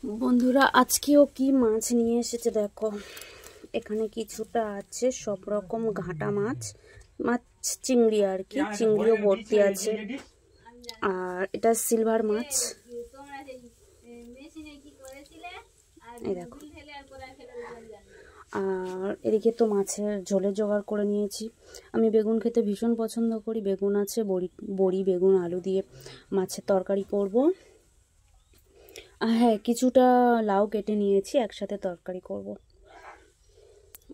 বন্ধুরা আজকেও কি মাছ নিয়ে এসেছে দেখো। এখানে কিছুটা আছে সব রকম ঘাটা মাছ, চিংড়ি আর কি, চিংড়িও ভর্তি আছে। আর এটা সিলভার মাছ, এই দেখো। আর এদিকে তো মাছের ঝোলের জোগাড় করে নিয়েছি। আমি বেগুন খেতে ভীষণ পছন্দ করি। বেগুন আছে, বড়ি বেগুন আলু দিয়ে মাছের তরকারি করব। হ্যাঁ, কিছুটা লাউ কেটে নিয়েছি, একসাথে তরকারি করব,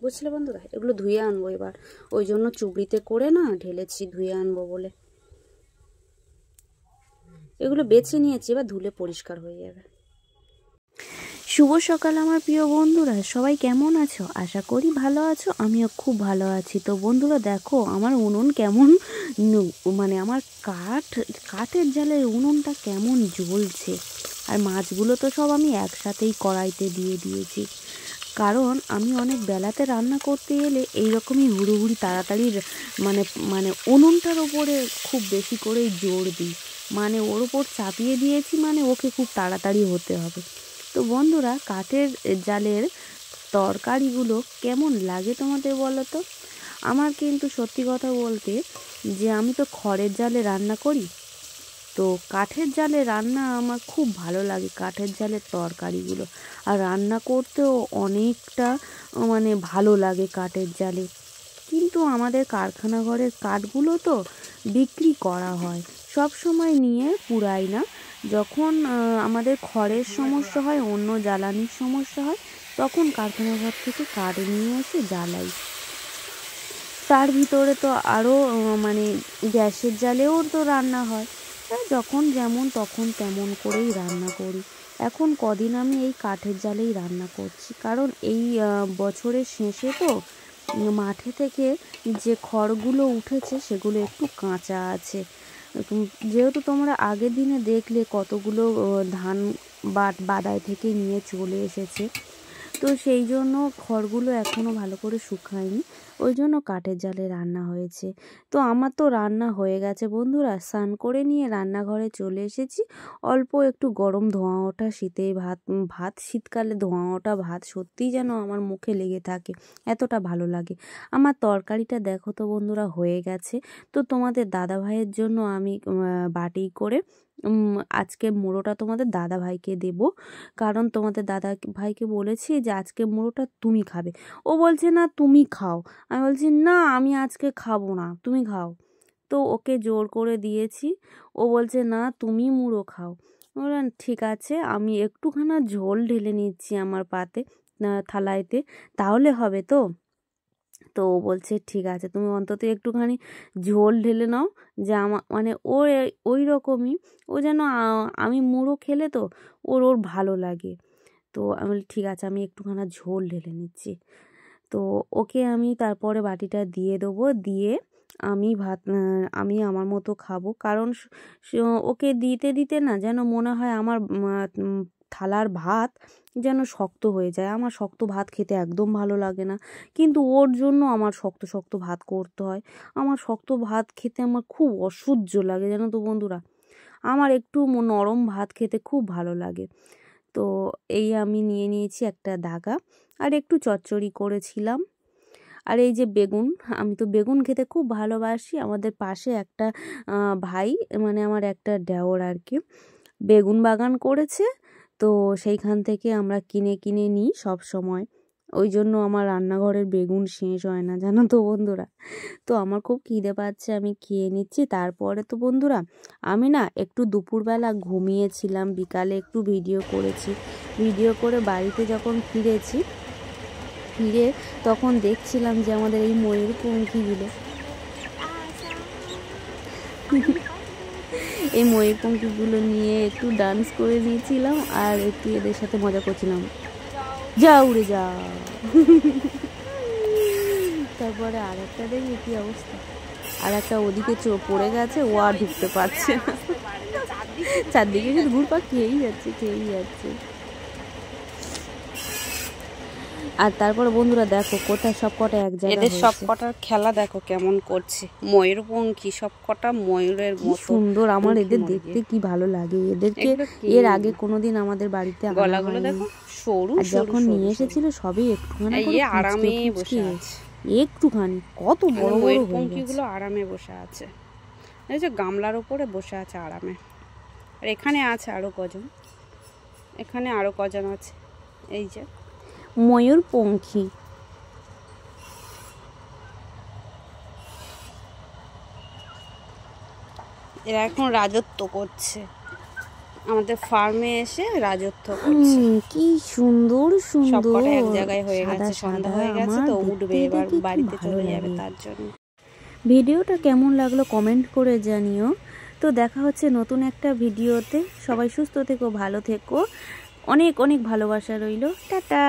বুঝলে বন্ধুরা। এগুলো ধুয়ে আনবো এবার, ওই জন্য চুবড়িতে করে না ঢেলেছি, ধুয়ে আনবো বলে। এগুলো বেছে নিয়েছি, এবার ধুলে পরিষ্কার হয়ে যাবে। শুভ সকাল আমার প্রিয় বন্ধুরা, সবাই কেমন আছো? আশা করি ভালো আছো, আমিও খুব ভালো আছি। তো বন্ধুরা দেখো আমার উনুন কেমন, মানে আমার কাঠের জালের উনুনটা কেমন জ্বলছে। আর মাছগুলো তো সব আমি একসাথেই কড়াইতে দিয়ে দিয়েছি, কারণ আমি অনেক বেলাতে রান্না করতে গেলে এইরকমই হুড়োহুড়ি তাড়াতাড়ি মানে উনুনটার ওপরে খুব বেশি করেই জোর দিই, মানে ওর ওপর চাপিয়ে দিয়েছি, মানে ওকে খুব তাড়াতাড়ি হতে হবে। তো বন্ধুরা কাঠের জালের তরকারিগুলো কেমন লাগে তোমাদের বলো তো। আমার কিন্তু সত্যি কথা বলতে যে আমি তো খড়ের জালে রান্না করি, তো কাঠের জালে রান্না আমার খুব ভালো লাগে, কাঠের জালের তরকারিগুলো। আর রান্না করতেও অনেকটা মানে ভালো লাগে কাঠের জালে। কিন্তু আমাদের কারখানা ঘরের কাঠগুলো তো বিক্রি করা হয়, সব সময় নিয়ে পুরাই না। যখন আমাদের খড়ের সমস্যা হয়, অন্য জ্বালানির সমস্যা হয়, তখন কারখানা ঘর থেকে কাঠ নিয়ে এসে জ্বালাই। তার ভিতরে তো আরও মানে গ্যাসের জালেও তো রান্না হয়, যখন যেমন তখন তেমন করেই রান্না করি। এখন কদিন আমি এই কাঠের জালেই রান্না করছি, কারণ এই বছরের শেষে তো মাঠে থেকে যে খড়গুলো উঠেছে সেগুলো একটু কাঁচা আছে। যেহেতু তোমরা আগের দিনে দেখলে কতগুলো ধান বাদাই থেকে নিয়ে চলে এসেছে, তো সেই জন্য খড়গুলো এখনও ভালো করে শুকায়নি, ওই জন্য কাঠের জালে রান্না হয়েছে। তো আমার তো রান্না হয়ে গেছে বন্ধুরা, স্নান করে নিয়ে রান্নাঘরে চলে এসেছি। অল্প একটু গরম ধোঁয়া ওঠা শীতেই ভাত শীতকালে ধোঁয়া ওঠা ভাত সত্যিই যেন আমার মুখে লেগে থাকে, এতটা ভালো লাগে। আমার তরকারিটা দেখো তো বন্ধুরা হয়ে গেছে। তো তোমাদের দাদা ভাইয়ের জন্য আমি বাটি করে আজকে মুড়োটা তোমাদের দাদা ভাইকে দেব, কারণ তোমাদের দাদা ভাইকে বলেছি যে আজকে মুড়োটা তুমি খাবে। ও বলছে না তুমি খাও, আমি বলছি না আমি আজকে খাবো না, তুমি খাও। তো ওকে জোর করে দিয়েছি, ও বলছে না তুমি মুড়ো খাও। বললাম ঠিক আছে, আমি একটুখানা ঝোল ঢেলে নিচ্ছি আমার পাতে থালাইতে, তাহলে হবে তো। তো ও বলছে ঠিক আছে, তুমি অন্তত একটুখানি ঝোল ঢেলে নাও, যে আমার মানে ওই রকমই, ও যেন আমি মুড়ো খেলে তো ওর ভালো লাগে। তো আমি বলি ঠিক আছে, আমি একটুখানি ঝোল ঢেলে নিচ্ছি। তো ওকে আমি তারপরে বাটিটা দিয়ে দেবো, দিয়ে আমি আমার মতো খাবো, কারণ ওকে দিতে দিতে না যেন মনে হয় আমার থালার ভাত যেন শক্ত হয়ে যায়। আমার শক্ত ভাত খেতে একদম ভালো লাগে না, কিন্তু ওর জন্য আমার শক্ত শক্ত ভাত করতে হয়। আমার শক্ত ভাত খেতে আমার খুব অসহ্য লাগে জানো তো বন্ধুরা, আমার একটু নরম ভাত খেতে খুব ভালো লাগে। তো এই আমি নিয়ে নিয়েছি একটা দাগা, আর একটু চচ্চড়ি করেছিলাম। আর এই যে বেগুন, আমি তো বেগুন খেতে খুব ভালোবাসি। আমাদের পাশে একটা ভাই, মানে আমার একটা দেওর আর কি, বেগুন বাগান করেছে, তো সেইখান থেকে আমরা কিনে কিনে নিই সব সময়। ওই জন্য আমার রান্নাঘরের বেগুন শেষ হয় না জানো তো বন্ধুরা। তো আমার খুব খিদে পাচ্ছে, আমি খেয়ে নিচ্ছি। তারপরে তো বন্ধুরা আমি না একটু দুপুরবেলা ঘুমিয়েছিলাম, বিকালে একটু ভিডিও করেছি। ভিডিও করে বাড়িতে যখন ফিরে তখন দেখছিলাম যে আমাদের এই ময়ূরপঙ্খীগুলো এই ময়ূরপঙ্খীগুলো নিয়ে একটু ডান্স করে দিয়েছিলাম, আর একটু এদের সাথে মজা করছিলাম, যা উড়ে যা। তারপরে আর একটা দেখি কি অবস্থা, আর একটা ওদিকে পড়ে গেছে, ও আর ঢুকতে পারছে না, চারদিকে শুধু ঘুরপাক খেয়েই যাচ্ছে। আর তারপরে বন্ধুরা দেখো কোথায় সব কটা এক জায়গায় এদের সব কটার খেলা দেখো কেমন করছে, ময়ূরপঙ্খী সব কটা ময়ূরের মতো সুন্দর। আমার এদের দেখতে কি ভালো লাগে, এদেরকে এর আগে কোনোদিন আমাদের বাড়িতে গলাগুলো দেখো সরু, আর যখন নিয়ে এসেছিল সবই একটুখানি করে আরামে বসে আছে, একটুখানি কত বড় বড় ময়ূরপঙ্খীগুলো আরামে বসে আছে, এই যে গামলার উপরে বসে আছে আরামে। আর এখানে আছে আরো কজন, এখানে আরো কজন আছে, এই যে ময়ূরপঙ্খী। এরা এখন রাজত্ব করছে, আমাদের ফার্মে এসে রাজত্ব করছে। কি সুন্দর সুন্দর এক জায়গায় হয়ে গেছে, সন্ধ্যা হয়ে গেছে তো উঠবে, এবার বাড়িতে চলে যাবে। তার জন্য ভিডিওটা কেমন লাগলো কমেন্ট করে জানিও। তো দেখা হচ্ছে নতুন একটা ভিডিওতে। সবাই সুস্থ থেকো, ভালো থেকো, অনেক অনেক ভালোবাসা রইলো। টাটা।